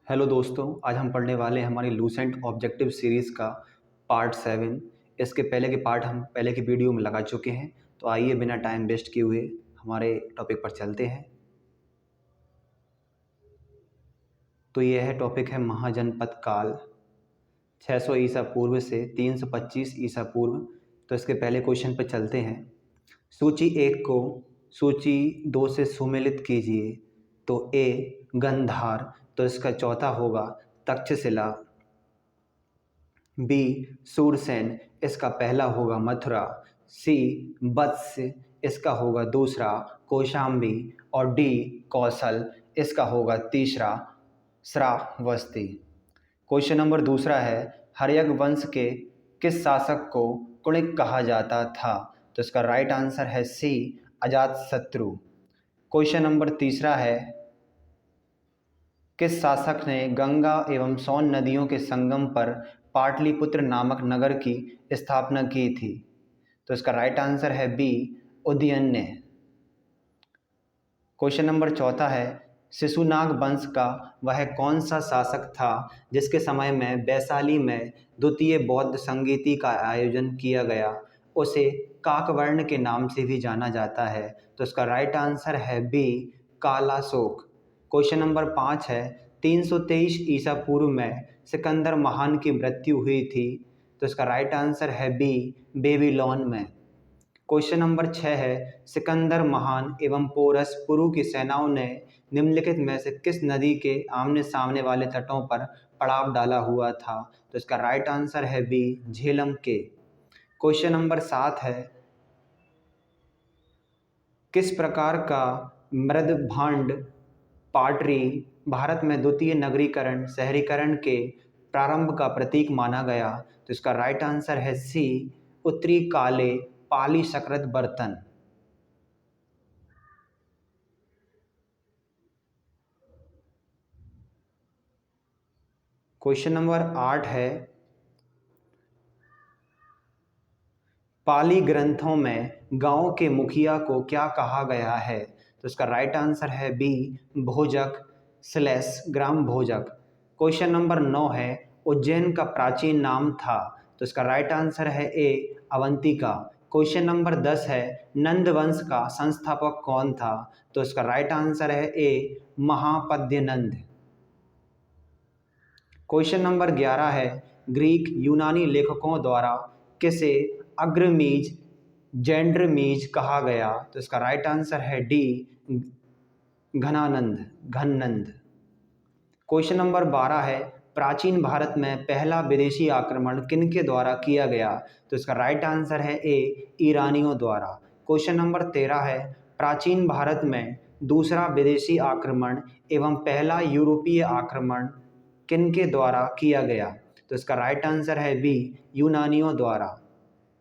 Hello दोस्तों, आज हम पढ़ने वाले हैं हमारी लूसेंट ऑब्जेक्टिव सीरीज़ का पार्ट 7। इसके पहले के पार्ट हम पहले की वीडियो में लगा चुके हैं। तो आइए बिना टाइम वेस्ट किए हुए हमारे टॉपिक पर चलते हैं। तो यह है टॉपिक है महाजनपद काल 600 ईसा पूर्व से 325 ईसा पूर्व। तो इसके पहले क्वेश्चन पर चलते हैं। सूची 1 को सूची 2 से सुमेलित कीजिए। तो ए गंधार, तो इसका चौथा होगा तक्षशिला। बी सूरसेन, इसका पहला होगा मथुरा। सी वत्स, इसका होगा दूसरा कौशाम्बी। और डी कौशल, इसका होगा तीसरा श्रावस्ती। क्वेश्चन नंबर दूसरा है, हर्यक वंश के किस शासक को कुणिक कहा जाता था? तो इसका राइट आंसर है सी अजातशत्रु। क्वेश्चन नंबर तीसरा है, किस शासक ने गंगा एवं सोन नदियों के संगम पर पाटलिपुत्र नामक नगर की स्थापना की थी? तो इसका राइट आंसर है बी उदयन। क्वेश्चन नंबर चौथा है, शिशुनाग वंश का वह कौन सा शासक था जिसके समय में वैशाली में द्वितीय बौद्ध संगीति का आयोजन किया गया? उसे काकवर्ण के नाम से भी जाना जाता है। तो इसका राइट आंसर है बी कालाशोक। क्वेश्चन नंबर 5 है, 323 ईसा पूर्व में सिकंदर महान की मृत्यु हुई थी। तो इसका राइट आंसर है बी बेबीलोन में। क्वेश्चन नंबर 6 है, सिकंदर महान एवं पोरस पुरु की सेनाओं ने निम्नलिखित में से किस नदी के आमने सामने वाले तटों पर पड़ाव डाला हुआ था? तो इसका राइट आंसर है बी झेलम के। क्वेश्चन नंबर 7 है, किस प्रकार का मृद भांड पाटरी भारत में द्वितीय नगरीकरण शहरीकरण के प्रारंभ का प्रतीक माना गया? तो इसका राइट आंसर है सी उत्तरी काले पाली सकृत बर्तन। क्वेश्चन नंबर 8 है, पाली ग्रंथों में गांव के मुखिया को क्या कहा गया है? तो इसका राइट आंसर है बी भोजक स्लैश ग्राम भोजक। क्वेश्चन नंबर 9 है, उज्जैन का प्राचीन नाम था? तो इसका राइट आंसर है ए अवंतिका। क्वेश्चन नंबर 10 है, नंद वंश का संस्थापक कौन था? तो इसका राइट आंसर है ए महापद्यनंद। क्वेश्चन नंबर 11 है, ग्रीक यूनानी लेखकों द्वारा किसे अग्रमीज जेंड्रमीज कहा गया? तो इसका राइट आंसर है डी घननंद। क्वेश्चन नंबर 12 है, प्राचीन भारत में पहला विदेशी आक्रमण किनके द्वारा किया गया? तो इसका राइट आंसर है ए ईरानियों द्वारा। क्वेश्चन नंबर 13 है, प्राचीन भारत में दूसरा विदेशी आक्रमण एवं पहला यूरोपीय आक्रमण किनके द्वारा किया गया? तो इसका राइट आंसर है बी यूनानियों द्वारा।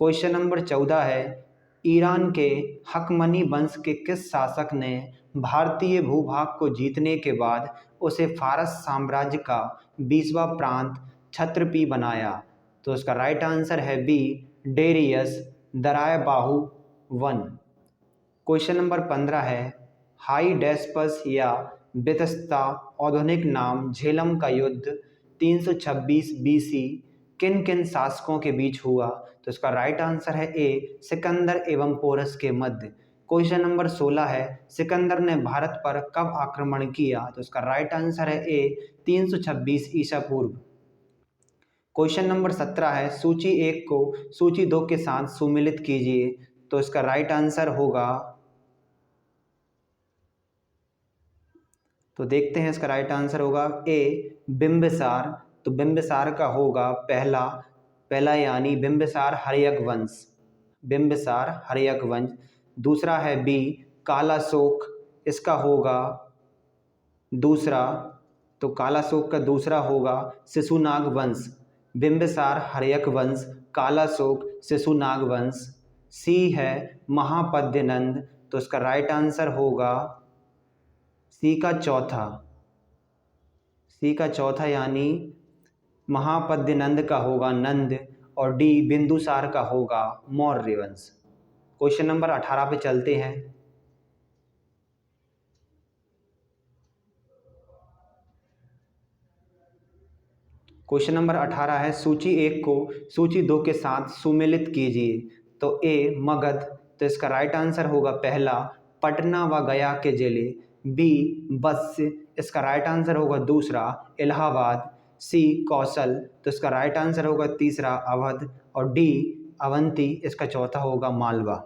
क्वेश्चन नंबर 14 है, ईरान के हकमनी वंश के किस शासक ने भारतीय भूभाग को जीतने के बाद उसे फारस साम्राज्य का 20वां प्रांत क्षत्रपी बनाया? तो इसका राइट आंसर है बी डेरियस दरायबाहु वन। क्वेश्चन नंबर 15 है, हाईडेस्पस या बेतस्ता आधुनिक नाम झेलम का युद्ध 326 बीसी किन किन शासकों के बीच हुआ? तो इसका राइट आंसर है ए सिकंदर एवं पोरस के मध्य। क्वेश्चन नंबर 16 है, सिकंदर ने भारत पर कब आक्रमण किया? तो इसका राइट आंसर है ए 326 ईसा पूर्व। क्वेश्चन नंबर 17 है, सूची 1 को सूची 2 के साथ सुमेलित कीजिए। तो इसका राइट आंसर होगा, तो देखते हैं इसका राइट आंसर होगा ए बिंबिसार। तो बिंबिसार का होगा पहला यानी बिंबिसार हर्यक वंश, बिंबिसार हर्यक वंश। दूसरा है बी कालाशोक, इसका होगा दूसरा, तो कालाशोक का दूसरा होगा शिशुनाग वंश। बिंबिसार हर्यक वंश, कालाशोक, शिशुनाग वंश। सी है महापद्यनंद, तो इसका राइट आंसर होगा सी का चौथा, सी का चौथा यानी महापद्यनंद का होगा नंद। और डी बिंदुसार का होगा मौर्य वंश। क्वेश्चन नंबर 18 पे चलते हैं। क्वेश्चन नंबर 18 है सूची 1 को सूची 2 के साथ सुमेलित कीजिए। तो ए मगध, तो इसका राइट आंसर होगा पहला पटना व गया के जिले। बी वत्स, इसका राइट आंसर होगा दूसरा इलाहाबाद। सी कौशल, तो इसका राइट आंसर होगा तीसरा अवध। और डी अवंती, इसका चौथा होगा मालवा।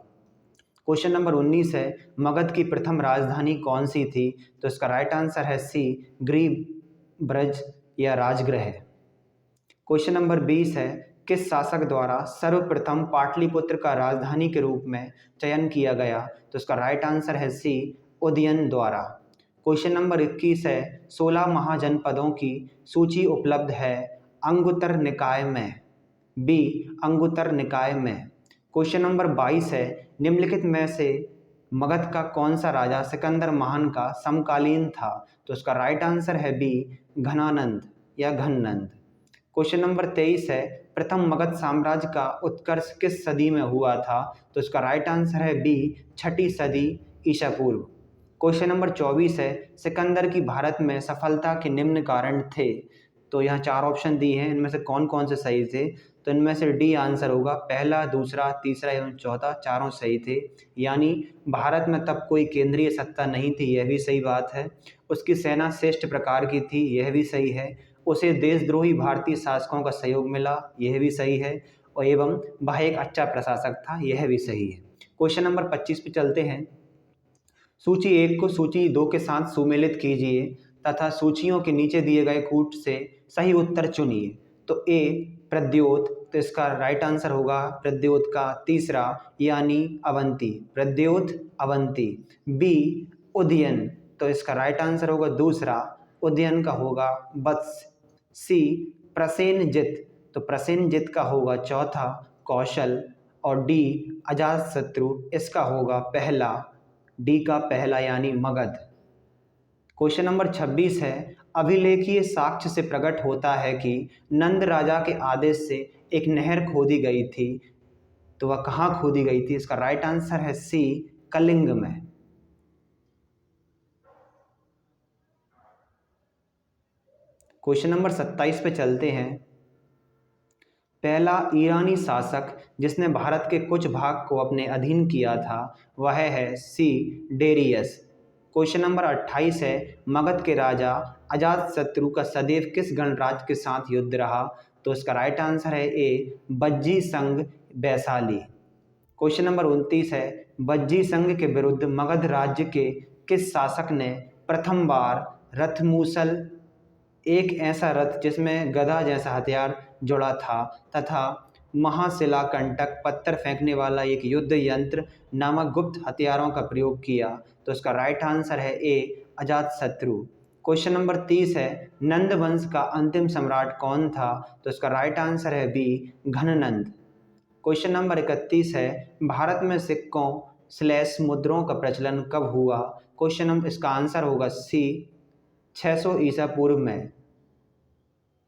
क्वेश्चन नंबर 19 है मगध की प्रथम राजधानी कौन सी थी? तो इसका राइट आंसर है सी ग्रीव ब्रज या राजगृह। क्वेश्चन नंबर 20 है किस शासक द्वारा सर्वप्रथम पाटलिपुत्र का राजधानी के रूप में चयन किया गया? तो इसका राइट आंसर है सी उदयन द्वारा। क्वेश्चन नंबर 21 है 16 महाजनपदों की सूची उपलब्ध है अंगुत्तर निकाय में। बी अंगुत्तर निकाय में। क्वेश्चन नंबर 22 है निम्नलिखित में से मगध का कौन सा राजा सिकंदर महान का समकालीन था? तो इसका राइट आंसर है बी घनानंद या घननंद। क्वेश्चन नंबर 23 है प्रथम मगध साम्राज्य का उत्कर्ष किस सदी में हुआ था? तो इसका राइट आंसर है बी 6ठी सदी ईसा पूर्व। क्वेश्चन नंबर 24 है सिकंदर की भारत में सफलता के निम्न कारण थे। तो यहाँ 4 ऑप्शन दिए हैं, इनमें से कौन कौन से सही थे? तो इनमें से डी आंसर होगा, पहला दूसरा तीसरा एवं चौथा चारों सही थे। यानी भारत में तब कोई केंद्रीय सत्ता नहीं थी, यह भी सही बात है। उसकी सेना श्रेष्ठ प्रकार की थी, यह भी सही है। उसे देशद्रोही भारतीय शासकों का सहयोग मिला, यह भी सही है। और एवं वह एक अच्छा प्रशासक था, यह भी सही है। क्वेश्चन नंबर 25 पे चलते हैं। सूची 1 को सूची 2 के साथ सुमेलित कीजिए तथा सूचियों के नीचे दिए गए कूट से सही उत्तर चुनिए। तो ए प्रद्योत, तो इसका राइट आंसर होगा प्रद्योत का तीसरा यानी अवंती, प्रद्योत अवंती। बी उदयन, तो इसका राइट आंसर होगा दूसरा उदयन का होगा वत्स। सी प्रसेनजित, तो प्रसेनजित का होगा चौथा कौशल। और डी अजातशत्रु, इसका होगा पहला, डी का पहला यानी मगध। क्वेश्चन नंबर 26 है अभिलेखीय साक्ष्य से प्रकट होता है कि नंद राजा के आदेश से एक नहर खोदी गई थी। तो वह कहाँ खोदी गई थी? इसका राइट आंसर है सी कलिंग में। क्वेश्चन नंबर 27 पे चलते हैं। पहला ईरानी शासक जिसने भारत के कुछ भाग को अपने अधीन किया था वह है सी डेरियस। क्वेश्चन नंबर 28 है मगध के राजा अजातशत्रु का सदैव किस गणराज्य के साथ युद्ध रहा? तो इसका राइट आंसर है ए बज्जी संघ वैशाली। क्वेश्चन नंबर 29 है बज्जी संघ के विरुद्ध मगध राज्य के किस शासक ने प्रथम बार रथमूसल, एक ऐसा रथ जिसमें गदा जैसा हथियार जुड़ा था, तथा महाशिलाकंटक, पत्थर फेंकने वाला एक युद्ध यंत्र नामक गुप्त हथियारों का प्रयोग किया? तो इसका राइट आंसर है ए अजातशत्रु। क्वेश्चन नंबर 30 है नंद वंश का अंतिम सम्राट कौन था? तो इसका राइट आंसर है बी घननंद। क्वेश्चन नंबर 31 है भारत में सिक्कों स्लैश मुद्राओं का प्रचलन कब हुआ? क्वेश्चन नंबर इसका आंसर होगा सी 600 ईसा पूर्व में।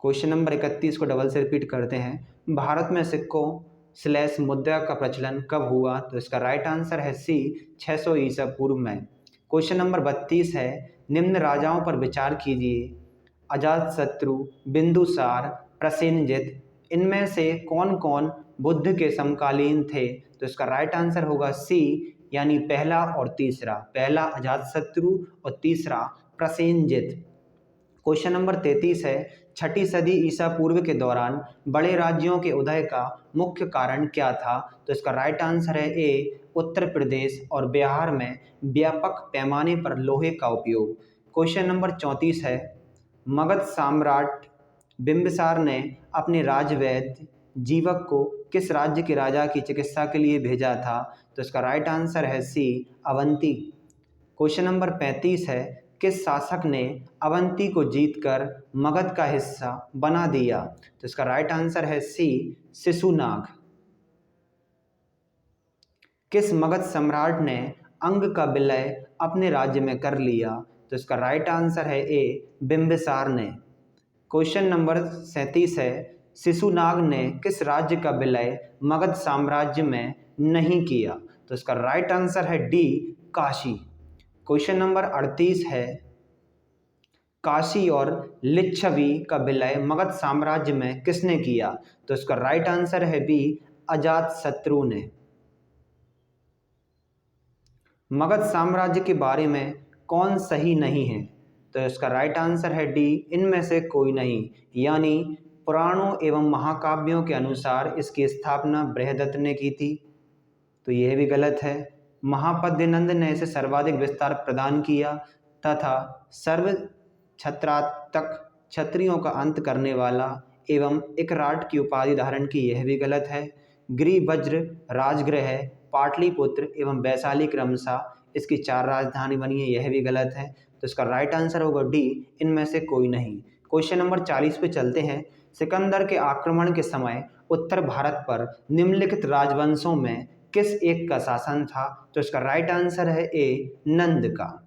क्वेश्चन नंबर 31 को डबल से रिपीट करते हैं। भारत में सिक्कों स्लैश मुद्रा का प्रचलन कब हुआ? तो इसका राइट आंसर है सी 600 ईसा पूर्व में। क्वेश्चन नंबर 32 है निम्न राजाओं पर विचार कीजिए अजातशत्रु, बिंदुसार, प्रसेनजित, इनमें से कौन कौन बुद्ध के समकालीन थे? तो इसका राइट आंसर होगा सी यानी पहला और तीसरा, पहला अजातशत्रु और तीसरा प्रसेनजित। क्वेश्चन नंबर 33 है 6ठी सदी ईसा पूर्व के दौरान बड़े राज्यों के उदय का मुख्य कारण क्या था? तो इसका राइट आंसर है ए उत्तर प्रदेश और बिहार में व्यापक पैमाने पर लोहे का उपयोग। क्वेश्चन नंबर 34 है मगध सम्राट बिंबिसार ने अपने राजवैद्य जीवक को किस राज्य के राजा की चिकित्सा के लिए भेजा था? तो इसका राइट आंसर है सी अवंती। क्वेश्चन नंबर 35 है किस शासक ने अवंती को जीतकर मगध का हिस्सा बना दिया? तो इसका राइट आंसर है सी शिशुनाग। किस मगध सम्राट ने अंग का विलय अपने राज्य में कर लिया? तो इसका राइट आंसर है ए बिंबिसार ने। क्वेश्चन नंबर 37 है शिशुनाग ने किस राज्य का विलय मगध साम्राज्य में नहीं किया? तो इसका राइट आंसर है डी काशी। क्वेश्चन नंबर 38 है काशी और लिच्छवी का विलय मगध साम्राज्य में किसने किया? तो इसका राइट आंसर है बी, अजातशत्रु ने। मगध साम्राज्य के बारे में कौन सही नहीं है? तो इसका राइट आंसर है डी, इनमें से कोई नहीं, यानी पुराणों एवं महाकाव्यों के अनुसार इसकी स्थापना बृहदत्त ने की थी, तो यह भी गलत है। महापद्यनंद ने इसे सर्वाधिक विस्तार प्रदान किया तथा सर्व छत्रात्मक क्षत्रियों का अंत करने वाला एवं एकराट की उपाधि धारण की, यह भी गलत है। गिरिवज्र राजगृह पाटलिपुत्र एवं वैशाली क्रमशः इसकी 4 राजधानी बनी है, यह भी गलत है। तो इसका राइट आंसर होगा डी, इनमें से कोई नहीं। क्वेश्चन नंबर 40 पे चलते हैं। सिकंदर के आक्रमण के समय उत्तर भारत पर निम्नलिखित राजवंशों में किस एक का शासन था? तो इसका राइट आंसर है ए, नंद का।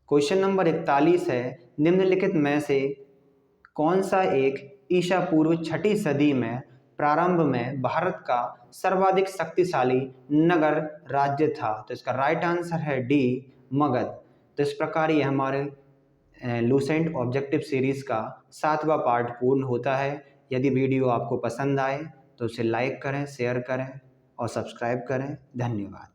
क्वेश्चन नंबर 41 है, निम्नलिखित में से कौन सा एक ईसा पूर्व 6ठी सदी में प्रारंभ में भारत का सर्वाधिक शक्तिशाली नगर राज्य था? तो इसका राइट आंसर है डी, मगध। तो इस प्रकार ये हमारे लूसेंट ऑब्जेक्टिव सीरीज का 7वां पार्ट पूर्ण होता है। यदि वीडियो आपको पसंद आए तो उसे लाइक करें, शेयर करें और सब्सक्राइब करें। धन्यवाद।